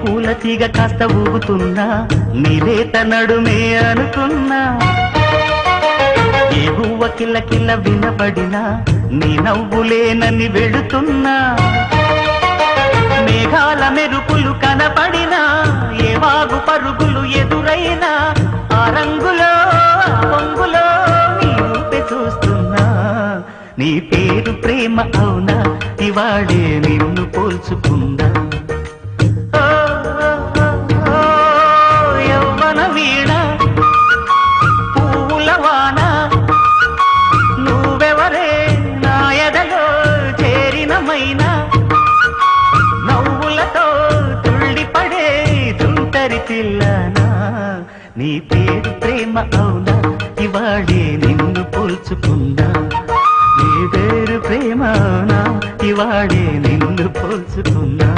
పూల తీగ కాస్త ఊగుతున్నా నీలేత నడుమే అనుకున్నా ఏ గువ్వ కిల్ల కిల్ల వినబడినా నీ నవ్వులేనని వెళుతున్నా మేఘాల మెరుపులు కనపడినా ఏ వాగు పరుగులు ఎదురైనా ఆ రంగులో పొంగులో నీ రూపే చూస్తున్నా నీ పేరు ప్రేమ అవునా ఇవాళే నిన్ను పోల్చుకుందా యవ్వన వీణ పూల వాన నువ్వెవరే నా ఎదలో చేరినమైనా నవ్వులతో తుళ్ళిపడే తుంటరి పిల్లనా నీ పేరు ప్రేమ అవునా ఇవాళే నిన్ను పోల్చుకుందా నీ పేరు ప్రేమ అవునా ఇవాళే నిన్ను పోల్చుకుందా